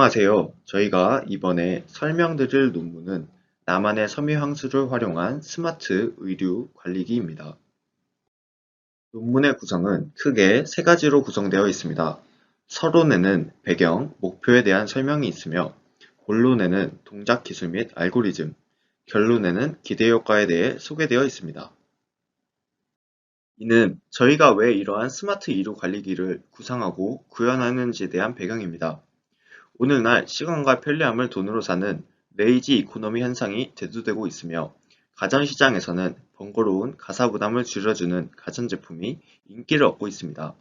안녕하세요. 저희가 이번에 설명드릴 논문은 나만의 섬유향수를 활용한 스마트 의류 관리기입니다. 논문의 구성은 크게 세 가지로 구성되어 있습니다. 서론에는 배경, 목표에 대한 설명이 있으며 본론에는 동작 기술 및 알고리즘, 결론에는 기대 효과에 대해 소개되어 있습니다. 이는 저희가 왜 이러한 스마트 의류 관리기를 구상하고 구현하는지에 대한 배경입니다. 오늘날 시간과 편리함을 돈으로 사는 레이지 이코노미 현상이 대두되고 있으며 가전시장에서는 번거로운 가사 부담을 줄여주는 가전제품이 인기를 얻고 있습니다.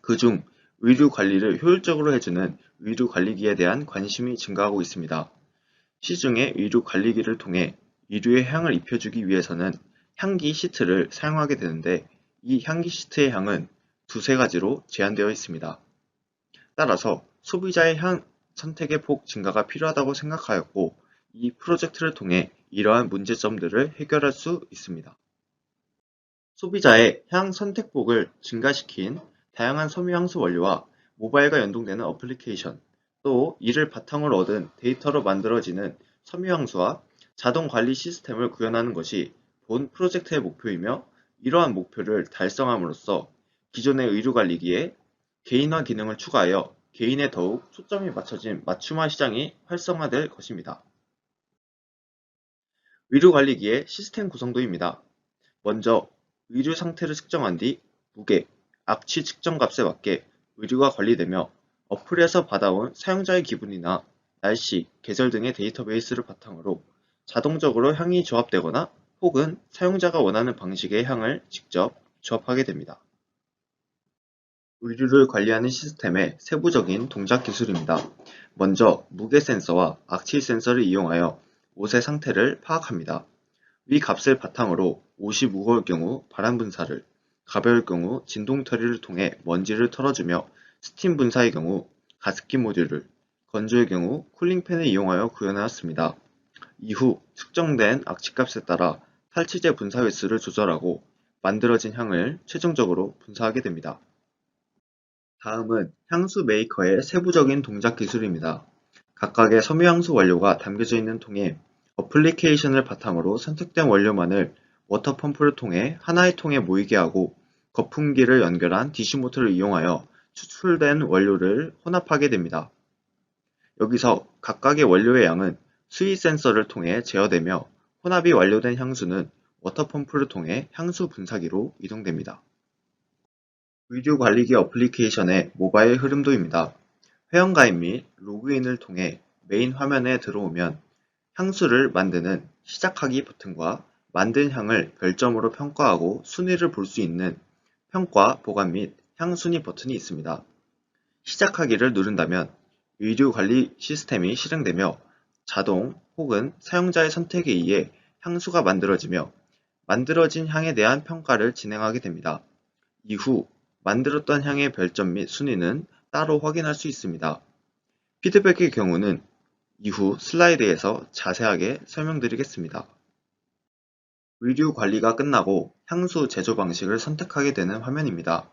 그중 의류 관리를 효율적으로 해주는 의류 관리기에 대한 관심이 증가하고 있습니다. 시중의 의류 관리기를 통해 의류에 향을 입혀주기 위해서는 향기 시트를 사용하게 되는데 이 향기 시트의 향은 두세 가지로 제한되어 있습니다. 따라서 소비자의 향 선택의 폭 증가가 필요하다고 생각하였고, 이 프로젝트를 통해 이러한 문제점들을 해결할 수 있습니다. 소비자의 향 선택폭을 증가시킨 다양한 섬유향수 원료와 모바일과 연동되는 어플리케이션, 또 이를 바탕으로 얻은 데이터로 만들어지는 섬유향수와 자동 관리 시스템을 구현하는 것이 본 프로젝트의 목표이며, 이러한 목표를 달성함으로써 기존의 의료관리기에 개인화 기능을 추가하여 개인에 더욱 초점이 맞춰진 맞춤화 시장이 활성화될 것입니다. 의료관리기의 시스템 구성도입니다. 먼저 의류 상태를 측정한 뒤 무게, 악취 측정 값에 맞게 의류가 관리되며 어플에서 받아온 사용자의 기분이나 날씨, 계절 등의 데이터베이스를 바탕으로 자동적으로 향이 조합되거나 혹은 사용자가 원하는 방식의 향을 직접 조합하게 됩니다. 의류를 관리하는 시스템의 세부적인 동작 기술입니다. 먼저 무게 센서와 악취 센서를 이용하여 옷의 상태를 파악합니다. 위 값을 바탕으로 옷이 무거울 경우 바람 분사를, 가벼울 경우 진동 처리를 통해 먼지를 털어주며 스팀 분사의 경우 가습기 모듈을, 건조의 경우 쿨링팬을 이용하여 구현하였습니다. 이후 측정된 악취값에 따라 탈취제 분사 횟수를 조절하고 만들어진 향을 최종적으로 분사하게 됩니다. 다음은 향수 메이커의 세부적인 동작 기술입니다. 각각의 섬유향수 원료가 담겨져 있는 통에 어플리케이션을 바탕으로 선택된 원료만을 워터펌프를 통해 하나의 통에 모이게 하고 거품기를 연결한 디시모터를 이용하여 추출된 원료를 혼합하게 됩니다. 여기서 각각의 원료의 양은 수위 센서를 통해 제어되며 혼합이 완료된 향수는 워터펌프를 통해 향수 분사기로 이동됩니다. 의류 관리기 어플리케이션의 모바일 흐름도입니다. 회원가입 및 로그인을 통해 메인 화면에 들어오면 향수를 만드는 시작하기 버튼과 만든 향을 별점으로 평가하고 순위를 볼 수 있는 평가, 보관 및 향순위 버튼이 있습니다. 시작하기를 누른다면 의류 관리 시스템이 실행되며 자동 혹은 사용자의 선택에 의해 향수가 만들어지며 만들어진 향에 대한 평가를 진행하게 됩니다. 이후 만들었던 향의 별점 및 순위는 따로 확인할 수 있습니다. 피드백의 경우는 이후 슬라이드에서 자세하게 설명드리겠습니다. 의류 관리가 끝나고 향수 제조 방식을 선택하게 되는 화면입니다.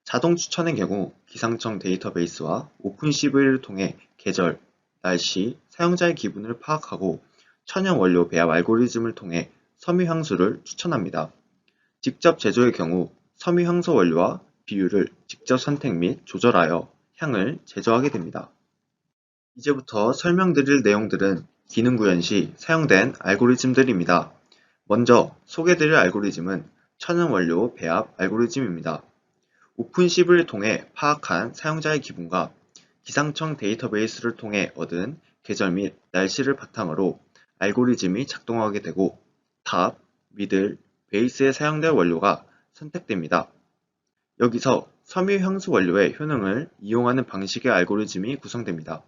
자동 추천의 경우 기상청 데이터베이스와 오픈CV를 통해 계절, 날씨, 사용자의 기분을 파악하고 천연 원료 배합 알고리즘을 통해 섬유향수를 추천합니다. 직접 제조의 경우 섬유향수 원료와 비율을 직접 선택 및 조절하여 향을 제조하게 됩니다. 이제부터 설명드릴 내용들은 기능 구현 시 사용된 알고리즘들입니다. 먼저 소개드릴 알고리즘은 천연 원료 배합 알고리즘입니다. 오픈CV를 통해 파악한 사용자의 기분과 기상청 데이터베이스를 통해 얻은 계절 및 날씨를 바탕으로 알고리즘이 작동하게 되고 탑, 미들, 베이스에 사용될 원료가 선택됩니다. 여기서 섬유향수 원료의 효능을 이용하는 방식의 알고리즘이 구성됩니다.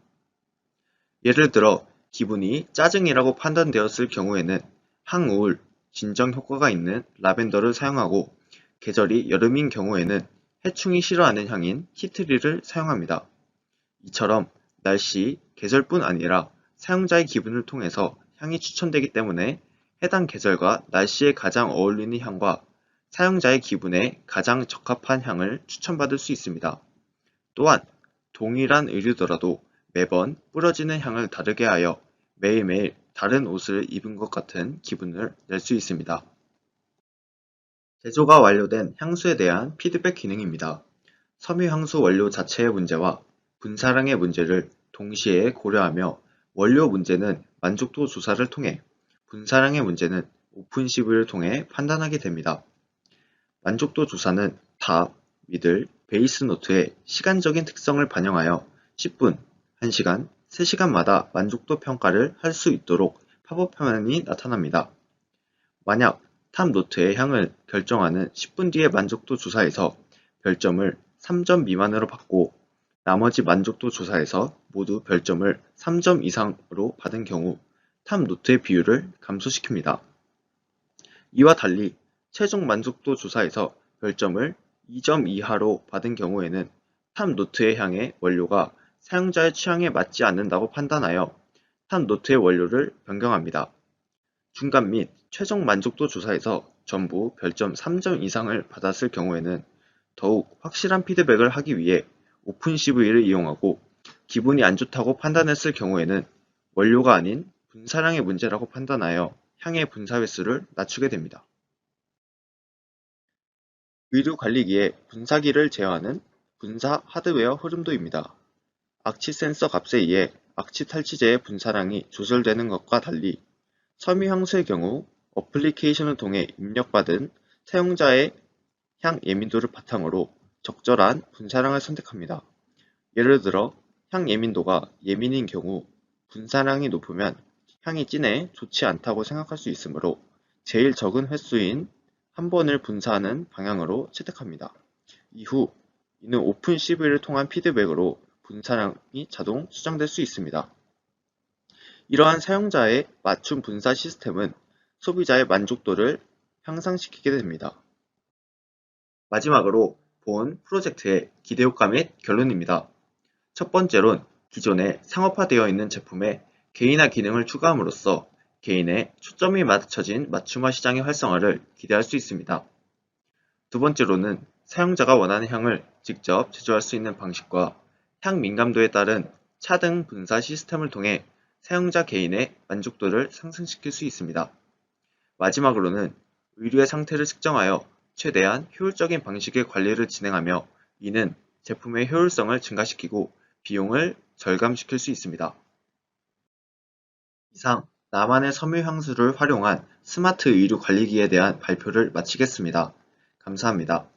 예를 들어 기분이 짜증이라고 판단되었을 경우에는 항우울, 진정 효과가 있는 라벤더를 사용하고 계절이 여름인 경우에는 해충이 싫어하는 향인 티트리를 사용합니다. 이처럼 날씨, 계절뿐 아니라 사용자의 기분을 통해서 향이 추천되기 때문에 해당 계절과 날씨에 가장 어울리는 향과 사용자의 기분에 가장 적합한 향을 추천받을 수 있습니다. 또한 동일한 의류더라도 매번 뿌려지는 향을 다르게 하여 매일매일 다른 옷을 입은 것 같은 기분을 낼 수 있습니다. 제조가 완료된 향수에 대한 피드백 기능입니다. 섬유향수 원료 자체의 문제와 분사량의 문제를 동시에 고려하며 원료 문제는 만족도 조사를 통해, 분사량의 문제는 오픈 시브를 통해 판단하게 됩니다. 만족도 조사는 탑, 미들, 베이스 노트의 시간적인 특성을 반영하여 10분, 1시간, 3시간마다 만족도 평가를 할 수 있도록 팝업 화면이 나타납니다. 만약 탑 노트의 향을 결정하는 10분 뒤의 만족도 조사에서 별점을 3점 미만으로 받고 나머지 만족도 조사에서 모두 별점을 3점 이상으로 받은 경우 탑 노트의 비율을 감소시킵니다. 이와 달리 최종 만족도 조사에서 별점을 2점 이하로 받은 경우에는 탑 노트의 향의 원료가 사용자의 취향에 맞지 않는다고 판단하여 탑 노트의 원료를 변경합니다. 중간 및 최종 만족도 조사에서 전부 별점 3점 이상을 받았을 경우에는 더욱 확실한 피드백을 하기 위해 오픈CV를 이용하고, 기분이 안 좋다고 판단했을 경우에는 원료가 아닌 분사량의 문제라고 판단하여 향의 분사 횟수를 낮추게 됩니다. 의류 관리기의 분사기를 제어하는 분사 하드웨어 흐름도입니다. 악취 센서 값에 의해 악취 탈취제의 분사량이 조절되는 것과 달리 섬유향수의 경우 어플리케이션을 통해 입력받은 사용자의 향 예민도를 바탕으로 적절한 분사량을 선택합니다. 예를 들어 향 예민도가 예민인 경우 분사량이 높으면 향이 진해 좋지 않다고 생각할 수 있으므로 제일 적은 횟수인 한 번을 분사하는 방향으로 채택합니다. 이후 이는 오픈 CV를 통한 피드백으로 분사량이 자동 수정될 수 있습니다. 이러한 사용자의 맞춤 분사 시스템은 소비자의 만족도를 향상시키게 됩니다. 마지막으로 본 프로젝트의 기대효과 및 결론입니다. 첫 번째론 기존에 상업화되어 있는 제품에 개인화 기능을 추가함으로써 개인의 초점이 맞춰진 맞춤화 시장의 활성화를 기대할 수 있습니다. 두 번째로는 사용자가 원하는 향을 직접 제조할 수 있는 방식과 향 민감도에 따른 차등 분사 시스템을 통해 사용자 개인의 만족도를 상승시킬 수 있습니다. 마지막으로는 의류의 상태를 측정하여 최대한 효율적인 방식의 관리를 진행하며, 이는 제품의 효율성을 증가시키고 비용을 절감시킬 수 있습니다. 이상 나만의 섬유 향수를 활용한 스마트 의류 관리기에 대한 발표를 마치겠습니다. 감사합니다.